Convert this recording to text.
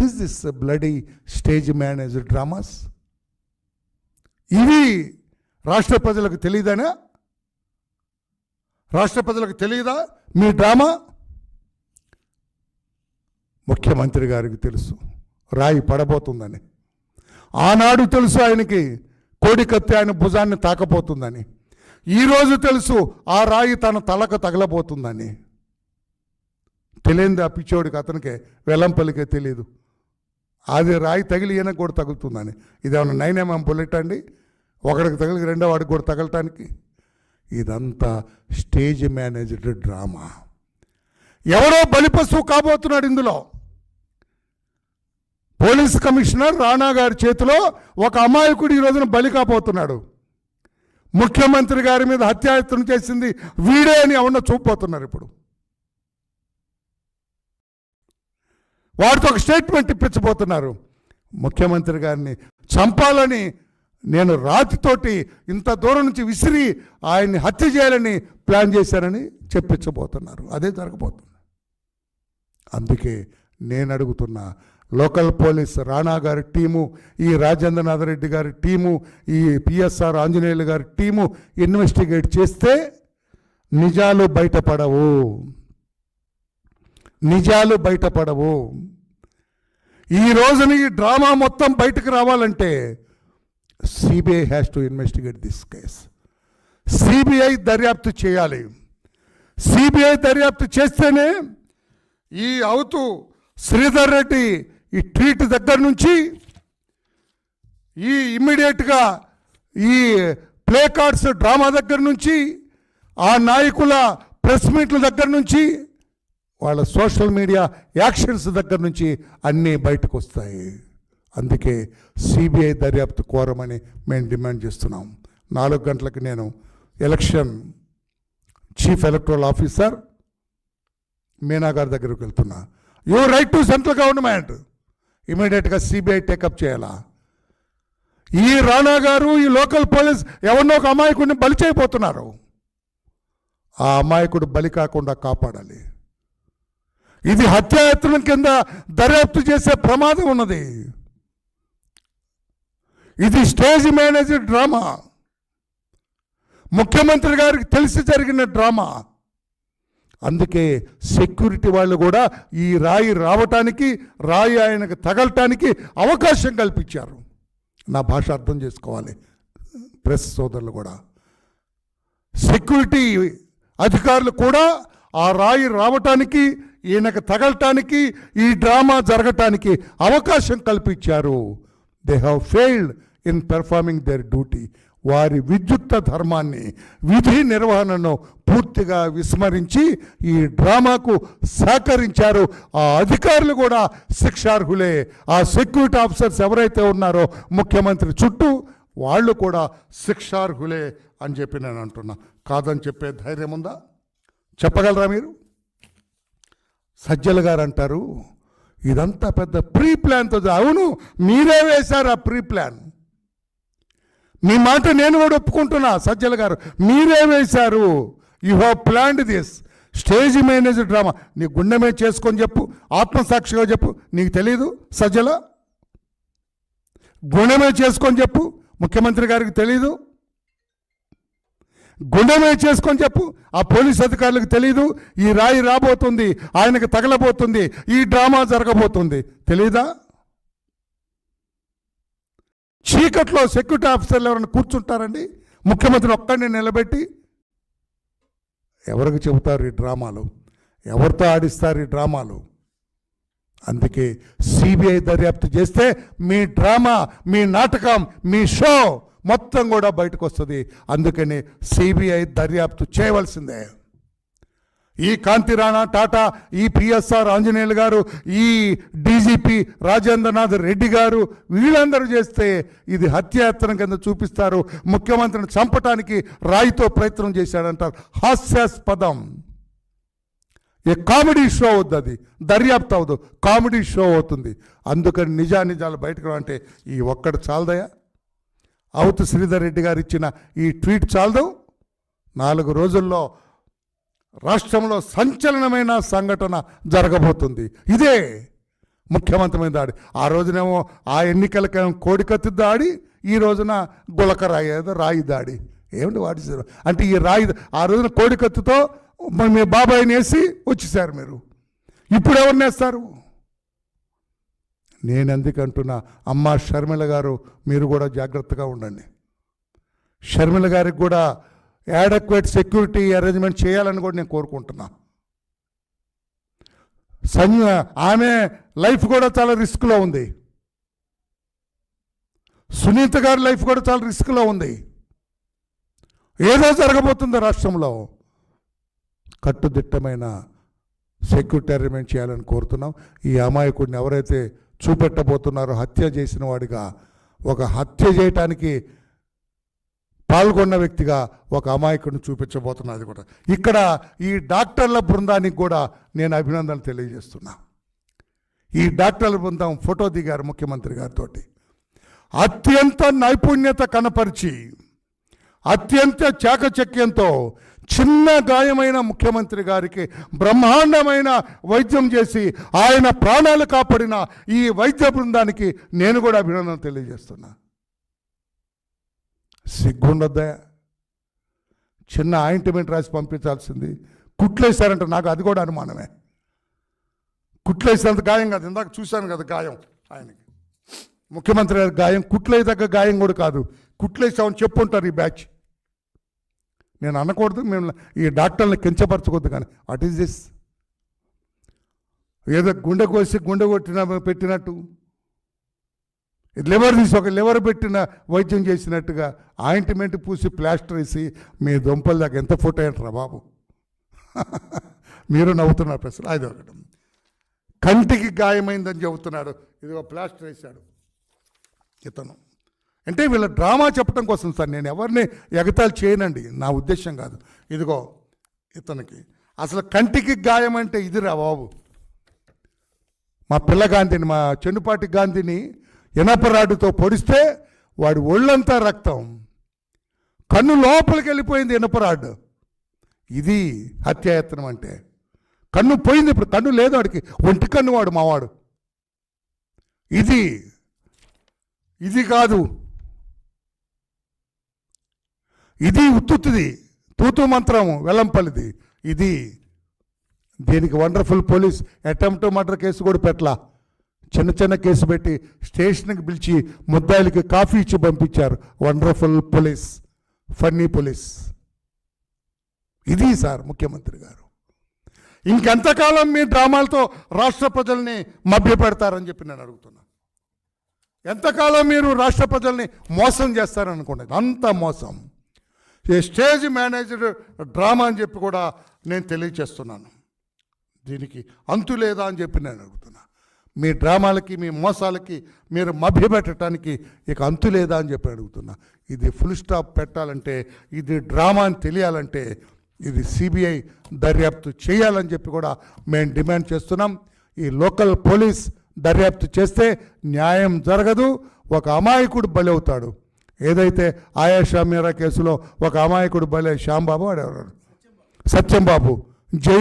Is this bloody stage managed dramas? ఇవి రాష్ట్ర ప్రజలకు తెలియదనా? రాష్ట్ర ప్రజలకు తెలియదా మీ డ్రామా? ముఖ్యమంత్రి గారికి తెలుసు రాయి పడబోతుందని. ఆనాడు తెలుసు ఆయనకి కోడికత్తి ఆయన భుజాన్ని తాకపోతుందని. ఈరోజు తెలుసు ఆ రాయి తన తలకు తగలబోతుందని. తెలియంది ఆ పిచ్చోడికి, అతనికే వెల్లంపల్లికే తెలియదు. అది రాయి తగిలి ఈయనకు కూడా తగులుతుందని. ఇదేమన్నా 9mm బుల్లెట్ అండి? ఒకడికి తగిలి రెండో వాడికి కూడా తగలటానికి? ఇదంతా స్టేజ్ మేనేజ్డ్ డ్రామా. ఎవరో బలిపశువు కాబోతున్నాడు ఇందులో. పోలీస్ కమిషనర్ రాణా గారి చేతిలో ఒక అమాయకుడు ఈ రోజున బలి కాబోతున్నాడు. ముఖ్యమంత్రి గారి మీద హత్యాయత్నం చేసింది వీడే అని ఎవరన్నా చూపబోతున్నారు. ఇప్పుడు వాడితో ఒక స్టేట్మెంట్ ఇప్పించబోతున్నారు. ముఖ్యమంత్రి గారిని చంపాలని నేను రాతితోటి ఇంత దూరం నుంచి విసిరి ఆయన్ని హత్య చేయాలని ప్లాన్ చేశారని చెప్పించబోతున్నారు. అదే జరగబోతుంది. అందుకే నేను అడుగుతున్నా, లోకల్ పోలీస్ రాణా గారి టీము, ఈ రాజేంద్రనాథ్ రెడ్డి గారి టీము, ఈ పిఎస్ఆర్ ఆంజనేయులు గారి టీము ఇన్వెస్టిగేట్ చేస్తే నిజాలు బయటపడవు. నిజాలు బయటపడవు. ఈ రోజున ఈ డ్రామా మొత్తం బయటకు రావాలంటే CBI has to investigate this case. CBI దర్యాప్తు చేయాలి. సిబిఐ దర్యాప్తు చేస్తేనే ఈ అవుతూ శ్రీధర్ రెడ్డి ఈ ట్వీట్ దగ్గర నుంచి, ఈ ఇమ్మీడియట్గా ఈ ప్లే కార్డ్స్ డ్రామా దగ్గర నుంచి, ఆ నాయకుల ప్రెస్ మీట్ల దగ్గర నుంచి, వాళ్ళ సోషల్ మీడియా యాక్షన్స్ దగ్గర నుంచి అన్నీ బయటకు వస్తాయి. అందుకే సిబిఐ దర్యాప్తు కోరమని మేము డిమాండ్ చేస్తున్నాం. 4 గంటలకు నేను election chief electoral officer Meena గారి దగ్గరకు వెళ్తున్నా. You right to central government, ఇమీడియట్గా సిబిఐ టేకప్ చేయాలా? ఈ రాణా గారు, ఈ లోకల్ పోలీస్ ఎవరినో ఒక అమాయకుడిని బలి చేయబోతున్నారు. ఆ అమాయకుడు బలి కాకుండా కాపాడాలి. ఇది హత్యాయత్నం కింద దర్యాప్తు చేసే ప్రమాదం ఉన్నది. ఇది స్టేజ్ మేనేజ్డ్ డ్రామా. ముఖ్యమంత్రి గారికి తెలిసి జరిగిన డ్రామా. అందుకే సెక్యూరిటీ వాళ్ళు కూడా ఈ రాయి రావటానికి, రాయి ఆయనకు తగలటానికి అవకాశం కల్పించారు. నా భాష అర్థం చేసుకోవాలి ప్రెస్ సోదరులు కూడా. సెక్యూరిటీ అధికారులు కూడా ఆ రాయి రావటానికి, ఈయనకు తగలటానికి, ఈ డ్రామా జరగటానికి అవకాశం కల్పించారు. They have failed in performing their duty. వారి విద్యుక్త ధర్మాన్ని, విధి నిర్వహణను పూర్తిగా విస్మరించి ఈ డ్రామాకు సహకరించారు. ఆ అధికారులు కూడా శిక్షార్హులే. ఆ సెక్యూరిటీ ఆఫీసర్స్ ఎవరైతే ఉన్నారో ముఖ్యమంత్రి చుట్టూ, వాళ్ళు కూడా శిక్షార్హులే అని చెప్పి నేను అంటున్నా. కాదని చెప్పే ధైర్యం ఉందా? చెప్పగలరా మీరు? సజ్జల గారు అంటారు ఇదంతా పెద్ద ప్రీ ప్లాన్తో. అవును, మీరే వేశారు ఆ ప్రీ ప్లాన్. మీ మాట నేను కూడా ఒప్పుకుంటున్నా సజ్జల గారు, మీరే వేశారు. You have planned this stage managed drama. నీ గుండెమే చేసుకొని చెప్పు, ఆత్మసాక్షిగా చెప్పు. నీకు తెలీదు సజ్జల? గుండెమే చేసుకొని చెప్పు. ముఖ్యమంత్రి గారికి తెలీదు? గుండెమే చేసుకొని చెప్పు. ఆ పోలీస్ అధికారులకు తెలీదు ఈ రాయి రాబోతుంది, ఆయనకు తగలబోతుంది, ఈ డ్రామా జరగబోతుంది? తెలీదా? చీకట్లో సెక్యూరిటీ ఆఫీసర్లు ఎవరైనా కూర్చుంటారండి? ముఖ్యమంత్రి ఒక్కడిని నిలబెట్టి ఎవరికి చెబుతారు ఈ డ్రామాలు? ఎవరితో ఆడిస్తారు ఈ డ్రామాలు? అందుకే సిబిఐ దర్యాప్తు చేస్తే మీ డ్రామా, మీ నాటకం, మీ షో మొత్తం కూడా బయటకు వస్తుంది. అందుకని సిబిఐ దర్యాప్తు చేయవలసిందే. ఈ కాంతి రాణా టాటా, ఈ పిఎస్ఆర్ ఆంజనేయులు గారు, ఈ డీజీపీ రాజేంద్రనాథ్ రెడ్డి గారు, వీళ్ళందరూ చేస్తే ఇది హత్యాయత్నం కింద చూపిస్తారు. ముఖ్యమంత్రిని చంపటానికి రాయితో ప్రయత్నం చేశాడంటారు. హాస్యాస్పదం. ఏ కామెడీ షో అవుతుంది, అది దర్యాప్తు అవదు, కామెడీ షో అవుతుంది. అందుకని నిజాలు బయటకు అంటే ఈ ఒక్కడు చాలదయా? అవుతు శ్రీధర్ రెడ్డి గారు ఇచ్చిన ఈ ట్వీట్ చాలదు? 4 రోజుల్లో రాష్ట్రంలో సంచలనమైన సంఘటన జరగబోతుంది. ఇదే ముఖ్యమంత్రి మీద దాడి. ఆ రోజునేమో ఆ ఎన్నికలకేమో కోడికత్తి దాడి, ఈ రోజున గులక రాయి దాడి. ఏమిటి వాటి అంటే ఈ రాయి ఆ రోజున కోడికత్తితో మీ బాబాయిని వేసి వచ్చేసారు మీరు. ఇప్పుడు ఎవరిని వేస్తారు? నేను ఎందుకంటున్నా, అమ్మ షర్మిల గారు మీరు కూడా జాగ్రత్తగా ఉండండి. షర్మిల గారికి కూడా యాడక్వేట్ సెక్యూరిటీ అరేంజ్మెంట్ చేయాలని కూడా నేను కోరుకుంటున్నా. ఆమె లైఫ్ కూడా చాలా రిస్క్లో ఉంది. సునీత గారి లైఫ్ కూడా చాలా రిస్క్లో ఉంది. ఏదో జరగబోతుందో రాష్ట్రంలో. కట్టుదిట్టమైన సెక్యూరిటీ అరేంజ్మెంట్ చేయాలని కోరుతున్నాం. ఈ అమాయకుడిని ఎవరైతే చూపెట్టబోతున్నారో హత్య చేసిన వాడిగా, ఒక హత్య చేయటానికి పాల్గొన్న వ్యక్తిగా ఒక అమాయకుడిని చూపించబోతున్నది కూడా. ఇక్కడ ఈ డాక్టర్ల బృందానికి కూడా నేను అభినందనలు తెలియజేస్తున్నా. ఈ డాక్టర్ల బృందం ఫోటో దిగారు ముఖ్యమంత్రి గారితో. అత్యంత నైపుణ్యత కనపరిచి, అత్యంత చాకచక్యంతో చిన్న గాయమైన ముఖ్యమంత్రి గారికి బ్రహ్మాండమైన వైద్యం చేసి ఆయన ప్రాణాలు కాపాడిన ఈ వైద్య బృందానికి నేను కూడా అభినందన తెలియజేస్తున్నా. సిగ్గుండొద్దా? చిన్న ఆయింట్మెంట్ రాసి పంపించాల్సింది. కుట్లేశారంట. నాకు అది కూడా అనుమానమే. కుట్లేసినంత గాయం కాదు. ఇందాక చూశాను కదా గాయం ఆయనకి, ముఖ్యమంత్రి గారి గాయం కుట్లేదగ్గ గాయం కూడా కాదు. కుట్లేసామని చెప్పుంటారు ఈ బ్యాచ్. నేను అనకూడదు, మేము ఈ డాక్టర్ని కించపరచకూడదు, కానీ వాట్ ఈస్ దిస్? ఏదో గుండె కోసి గుండె పెట్టినట్టు, లివర్ తీసి ఒక లివర్ పెట్టిన వైద్యం చేసినట్టుగా ఆయింట్మెంట్ పూసి ప్లాస్టర్ వేసి మీ దుంపల దాకా ఎంత ఫోటో ఏంటరా బాబు? మీరు నవ్వుతున్నారు ప్రశ్న. అది ఒకటి. కంటికి గాయమైందని చెబుతున్నాడు, ఇదిగో ప్లాస్టర్ వేశాడు ఇతను. అంటే వీళ్ళ డ్రామా చెప్పడం కోసం సార్. నేను ఎవరిని ఎగతాళి చేయనండి, నా ఉద్దేశం కాదు. ఇదిగో ఇతనికి అసలు కంటికి గాయం అంటే ఇదిరా బాబు. మా పిల్ల గాంధీని, మా చెన్నుపాటి గాంధీని ఇనపరాడుతో పొడిస్తే వాడి ఒళ్ళంతా రక్తం, కన్ను లోపలికి వెళ్ళిపోయింది ఇనపరాడు. ఇది హత్యాయత్నం అంటే. కన్ను పోయింది, ఇప్పుడు కన్ను లేదు వాడికి, ఒంటి కన్ను వాడు మావాడు. ఇది కాదు, ఇది ఉత్తుత్తిది, తూతు మంత్రము వెల్లంపల్లిది. దీనికి wonderful police attempt murder case కూడా పెట్టలా. చిన్న కేసు పెట్టి స్టేషన్కి పిలిచి ముద్దాయిలకి కాఫీ ఇచ్చి పంపించారు. Wonderful police, funny police. ఇది సార్ ముఖ్యమంత్రి గారు. ఇంకెంతకాలం మీ డ్రామాలతో రాష్ట్ర ప్రజల్ని మభ్యపెడతారని చెప్పి నేను అడుగుతున్నా. ఎంతకాలం మీరు రాష్ట్ర ప్రజల్ని మోసం చేస్తారనుకోండి. అంత మోసం. స్టేజ్ మేనేజ్డ్ డ్రామా అని చెప్పి కూడా నేను తెలియచేస్తున్నాను. దీనికి అంతు లేదా అని చెప్పి నేను అడుగుతున్నా. మీ డ్రామాలకి, మీ మోసాలకి మీరు మభ్యపెట్టడానికి ఇక అంతు లేదా అని చెప్పి అడుగుతున్నా. ఇది ఫుల్ స్టాప్ పెట్టాలంటే, ఇది డ్రామా అని తెలియాలంటే, ఇది సిబిఐ దర్యాప్తు చేయాలని చెప్పి కూడా మేము డిమాండ్ చేస్తున్నాం. ఈ లోకల్ పోలీస్ దర్యాప్తు చేస్తే న్యాయం జరగదు. ఒక అమాయకుడు బలి అవుతాడు. ఏదైతే ఆయేషా మీరా కేసులో ఒక అమాయకుడు బలి, శ్యాంబాబు, సత్యంబాబు జై